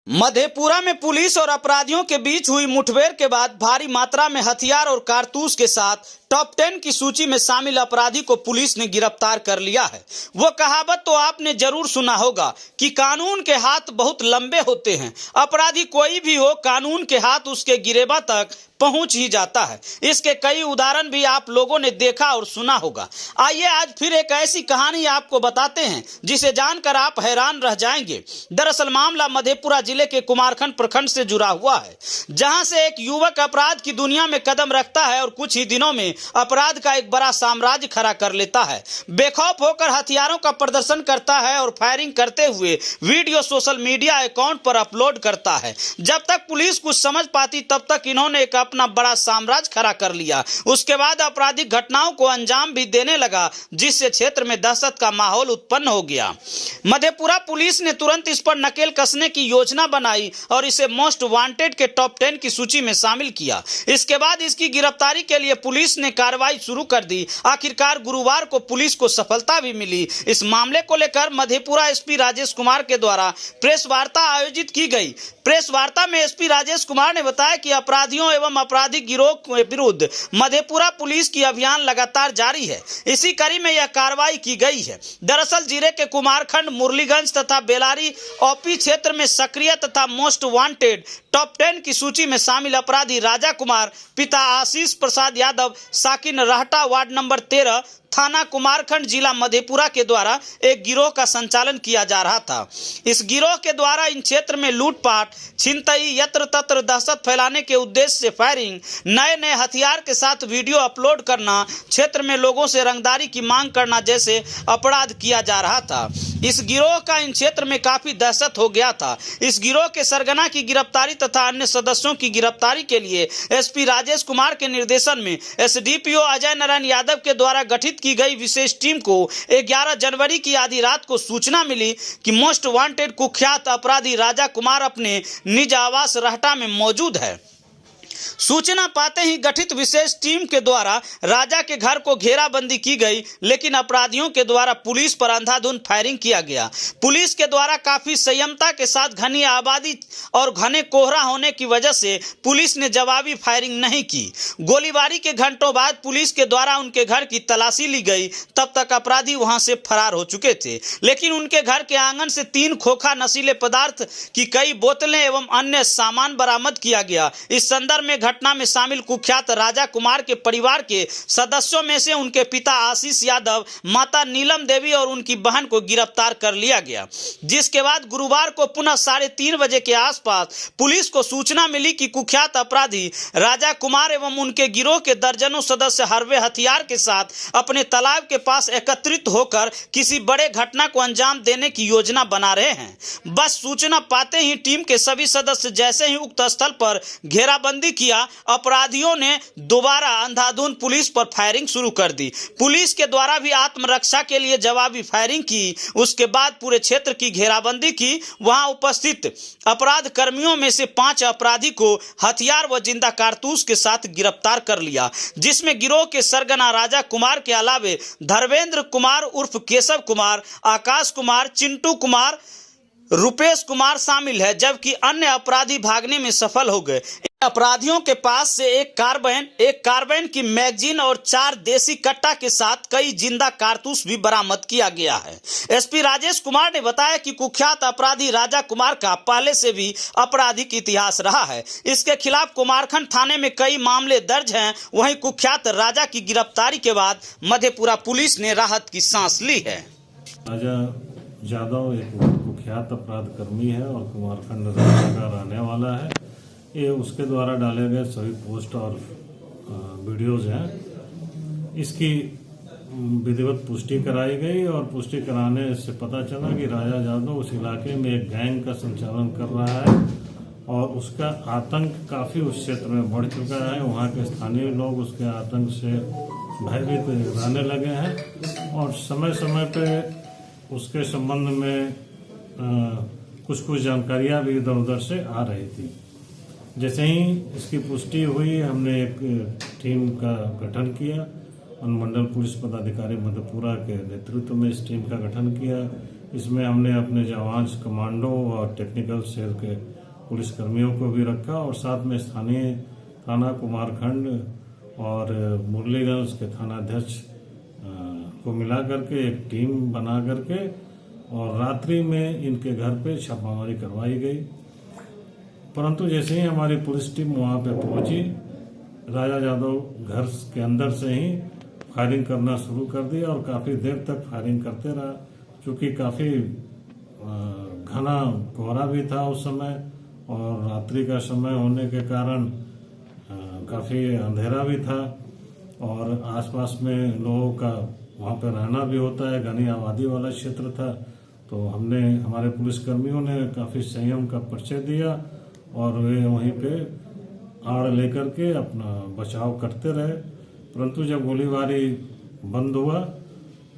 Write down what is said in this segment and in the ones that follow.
मधेपुरा में पुलिस और अपराधियों के बीच हुई मुठभेड़ के बाद भारी मात्रा में हथियार और कारतूस के साथ टॉप 10 की सूची में शामिल अपराधी को पुलिस ने गिरफ्तार कर लिया है। वो कहावत तो आपने जरूर सुना होगा कि कानून के हाथ बहुत लंबे होते हैं। अपराधी कोई भी हो, कानून के हाथ उसके गिरेबा तक पहुंच ही जाता है। इसके कई उदाहरण भी आप लोगों ने देखा और सुना होगा। आइए आज फिर एक ऐसी कहानी आपको बताते हैं जिसे जानकर आप हैरान रह जाएंगे। दरअसल मामला मधेपुरा जिले के कुमारखंड प्रखंड से जुड़ा हुआ है, जहां से एक युवक अपराध की दुनिया में कदम रखता है और कुछ ही दिनों में अपराध का एक बड़ा साम्राज्य खड़ा कर लेता है। बेखौफ होकर हथियारों का प्रदर्शन करता है और फायरिंग करते हुए वीडियो सोशल मीडिया अकाउंट पर अपलोड करता है। जब तक पुलिस कुछ समझ पाती तब तक इन्होंने एक अपना बड़ा साम्राज्य खड़ा कर लिया। उसके बाद आपराधिक घटनाओं को अंजाम भी देने लगा, जिससे क्षेत्र में दहशत का माहौल उत्पन्न हो गया। मधेपुरा पुलिस ने तुरंत इस पर नकेल कसने की योजना बनाई और इसे मोस्ट वांटेड के टॉप 10 की सूची में शामिल किया। इसके बाद इसकी गिरफ्तारी के लिए पुलिस ने कार्रवाई शुरू कर दी। आखिरकार गुरुवार को पुलिस को सफलता भी मिली। इस मामले को लेकर मधेपुरा एसपी राजेश कुमार के द्वारा प्रेस वार्ता आयोजित की गई। प्रेस वार्ता में एसपी राजेश कुमार ने बताया कि अपराधियों एवं आपराधिक गिरोह के विरुद्ध मधेपुरा पुलिस की अभियान लगातार जारी है। इसी कड़ी में यह कार्रवाई की गई है। दरअसल जिले के कुमारखंड, मुरलीगंज तथा बेलारी ओपी क्षेत्र में सक्रिय तथा मोस्ट वांटेड टॉप 10 की सूची में शामिल अपराधी राजा कुमार पिता आशीष प्रसाद यादव, साकिन रहटा, वार्ड नंबर 13, थाना कुमारखंड, जिला मधेपुरा के द्वारा एक गिरोह का संचालन किया जा रहा था। इस गिरोह के द्वारा इन क्षेत्र में लूटपाट, छिनतई, यत्र तत्र दहशत फैलाने के उद्देश्य से फायरिंग, नए नए हथियार के साथ वीडियो अपलोड करना, क्षेत्र में लोगों से रंगदारी की मांग करना जैसे अपराध किया जा रहा था। इस गिरोह का इन क्षेत्र में काफी दहशत हो गया था। इस गिरोह के सरगना की गिरफ्तारी तथा अन्य सदस्यों की गिरफ्तारी के लिए एसपी राजेश कुमार के निर्देशन में एसडीपीओ अजय नारायण यादव के द्वारा गठित की गई विशेष टीम को 11 जनवरी की आधी रात को सूचना मिली कि मोस्ट वांटेड कुख्यात अपराधी राजा कुमार अपने निज आवास रहटा में मौजूद है। सूचना पाते ही गठित विशेष टीम के द्वारा राजा के घर को घेराबंदी की गई, लेकिन अपराधियों के द्वारा पुलिस पर अंधाधुंध फायरिंग किया गया। पुलिस के द्वारा काफी संयमता के साथ घनी आबादी और घने कोहरा होने की वजह से पुलिस ने जवाबी फायरिंग नहीं की। गोलीबारी के घंटों बाद पुलिस के द्वारा उनके घर की तलाशी ली गई। तब तक अपराधी वहां से फरार हो चुके थे, लेकिन उनके घर के आंगन से 3 खोखा नशीले पदार्थ की कई बोतलें एवं अन्य सामान बरामद किया गया। इस संदर्भ में घटना में शामिल कुख्यात राजा कुमार के परिवार के सदस्यों में से उनके पिता आशीष यादव, माता नीलम देवी और उनकी बहन को गिरफ्तार कर लिया गया। जिसके बाद गुरुवार को पुनः 3:30 बजे के आसपास पुलिस को सूचना मिली कि कुख्यात अपराधी राजा कुमार एवं उनके गिरोह के दर्जनों सदस्य हरवे हथियार के साथ अपने तालाब के पास एकत्रित होकर किसी बड़े घटना को अंजाम देने की योजना बना रहे हैं। बस सूचना पाते ही टीम के सभी सदस्य जैसे ही उक्त स्थल पर घेराबंदी किया, अपराधियों ने दोबारा अंधाधुंध पुलिस पर फायरिंग शुरू कर दी। पुलिस के द्वारा भी आत्मरक्षा के लिए जवाबी फायरिंग की। उसके बाद पूरे क्षेत्र की घेराबंदी की। वहां उपस्थित अपराध कर्मियों में से 5 अपराधी को हथियार व जिंदा कारतूस के साथ गिरफ्तार कर लिया, जिसमें गिरोह के सरगना राजा कुमार के अलावे धर्मेंद्र कुमार उर्फ केशव कुमार, आकाश कुमार, चिंटू कुमार, रुपेश कुमार शामिल है, जबकि अन्य अपराधी भागने में सफल हो गए। अपराधियों के पास से एक कार्बाइन की मैगजीन और 4 देसी कट्टा के साथ कई जिंदा कारतूस भी बरामद किया गया है। एसपी राजेश कुमार ने बताया कि कुख्यात अपराधी राजा कुमार का पहले से भी आपराधिक इतिहास रहा है। इसके खिलाफ कुमारखंड थाने में कई मामले दर्ज हैं। वहीं कुख्यात राजा की गिरफ्तारी के बाद मधेपुरा पुलिस ने राहत की सांस ली है। राजा यादव एक कुख्यात अपराध कर्मी है और कुमारखंड का रहने वाला है। ये उसके द्वारा डाले गए सभी पोस्ट और वीडियोज हैं। इसकी विधिवत पुष्टि कराई गई और पुष्टि कराने से पता चला कि राजा यादव उस इलाके में एक गैंग का संचालन कर रहा है और उसका आतंक काफ़ी उस क्षेत्र में बढ़ चुका है। वहाँ के स्थानीय लोग उसके आतंक से भयभीत रहने लगे हैं और समय समय पे उसके संबंध में कुछ जानकारियाँ भी इधर उधर से आ रही थी। जैसे ही इसकी पुष्टि हुई, हमने एक टीम का गठन किया। अनुमंडल पुलिस पदाधिकारी मधेपुरा के नेतृत्व में इस टीम का गठन किया। इसमें हमने अपने जवान, कमांडो और टेक्निकल सेल के पुलिसकर्मियों को भी रखा और साथ में स्थानीय थाना कुमारखंड और मुरलीगंज के थानाध्यक्ष को मिला करके एक टीम बना करके और रात्रि में इनके घर पे छापामारी करवाई गई। परंतु जैसे ही हमारी पुलिस टीम वहां पे पहुंची, राजा जादव घर के अंदर से ही फायरिंग करना शुरू कर दिया और काफ़ी देर तक फायरिंग करते रहा। चूँकि काफ़ी घना कोहरा भी था उस समय और रात्रि का समय होने के कारण काफ़ी अंधेरा भी था और आसपास में लोगों का वहाँ पे रहना भी होता है, घनी आबादी वाला क्षेत्र था। तो हमारे पुलिसकर्मियों ने काफ़ी संयम का परिचय दिया और वे वहीं पे आड़ लेकर के अपना बचाव करते रहे। परंतु जब गोलीबारी बंद हुआ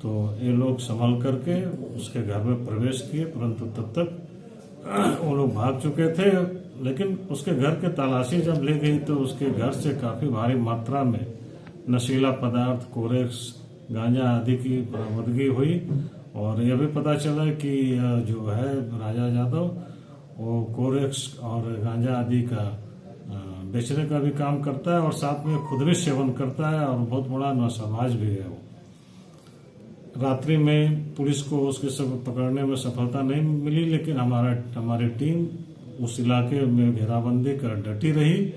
तो ये लोग संभल करके उसके घर में प्रवेश किए, परंतु तब तक वो लोग भाग चुके थे। लेकिन उसके घर के तलाशी जब ले गई तो उसके घर से काफ़ी भारी मात्रा में नशीला पदार्थ, कोरेक्स, गांजा आदि की बरामदगी हुई और यह भी पता चला कि जो है राजा जादव वो कोरेक्स और गांजा आदि का बेचने का भी काम करता है और साथ में खुद भी सेवन करता है और बहुत बड़ा नौसबाज भी है वो। रात्रि में पुलिस को उसके सब पकड़ने में सफलता नहीं मिली, लेकिन हमारी टीम उस इलाके में घेराबंदी कर डटी रही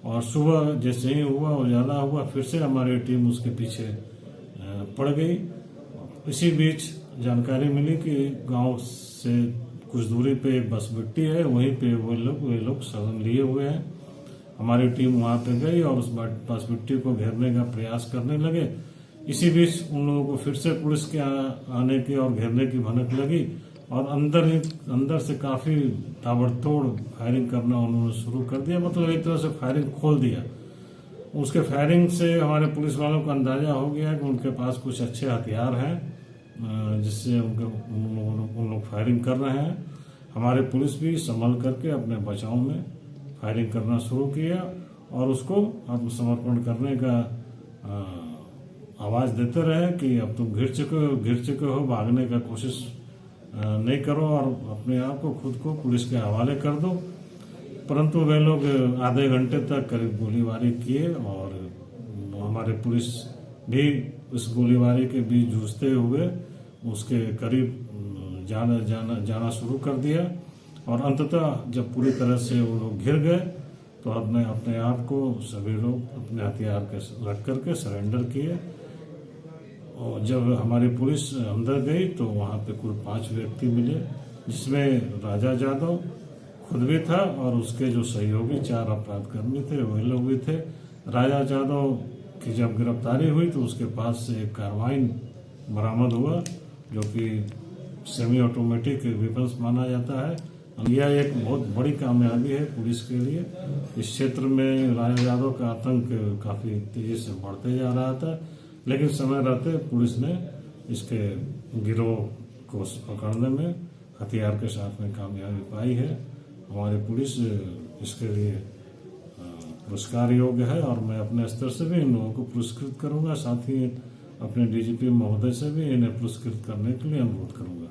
और सुबह जैसे ही हुआ उजाला हुआ फिर से हमारी टीम उसके पीछे पड़ गई। इसी बीच जानकारी मिली कि गांव से कुछ दूरी पे एक बस बिट्टी है, वहीं पे वे लोग शरण लिए हुए हैं। हमारी टीम वहां पे गई और उस बस बिट्टी को घेरने का प्रयास करने लगे। इसी बीच उन लोगों को फिर से पुलिस के आने की और घेरने की भनक लगी और अंदर से काफी ताबड़तोड़ फायरिंग करना उन्होंने शुरू कर दिया, मतलब एक तरह से फायरिंग खोल दिया। उसके फायरिंग से हमारे पुलिस वालों को अंदाजा हो गया कि उनके पास कुछ अच्छे हथियार हैं जिससे उन लोग फायरिंग कर रहे हैं। हमारे पुलिस भी संभल करके अपने बचाव में फायरिंग करना शुरू किया और उसको आत्मसमर्पण करने का आवाज देते रहे कि अब तुम घिर चुके हो, भागने का कोशिश नहीं करो और अपने आप को खुद को पुलिस के हवाले कर दो। परंतु वे लोग आधे घंटे तक करीब गोलीबारी किए और हमारे पुलिस भी इस गोलीबारी के बीच जूझते हुए उसके करीब जाना शुरू कर दिया और अंततः जब पूरी तरह से वो लोग घिर गए तो अपने आप को सभी लोग अपने हथियार रख करके सरेंडर किए। और जब हमारी पुलिस अंदर गई तो वहाँ पे कुल 5 व्यक्ति मिले, जिसमें राजा जादव खुद भी था और उसके जो सहयोगी 4 अपराधकर्मी थे वही लोग भी थे। राजा जादव की जब गिरफ्तारी हुई तो उसके पास से एक कार्बाइन बरामद हुआ जो कि सेमी ऑटोमेटिक वेपन्स माना जाता है। यह एक बहुत बड़ी कामयाबी है पुलिस के लिए। इस क्षेत्र में राजा यादव का आतंक काफ़ी तेजी से बढ़ते जा रहा था, लेकिन समय रहते पुलिस ने इसके गिरोह को पकड़ने में हथियार के साथ में कामयाबी पाई है। हमारी पुलिस इसके लिए पुरस्कार योग्य है और मैं अपने स्तर से भी इन लोगों को पुरस्कृत करूंगा, साथ ही अपने डीजीपी महोदय से भी इन्हें पुरस्कृत करने के लिए अनुरोध करूंगा।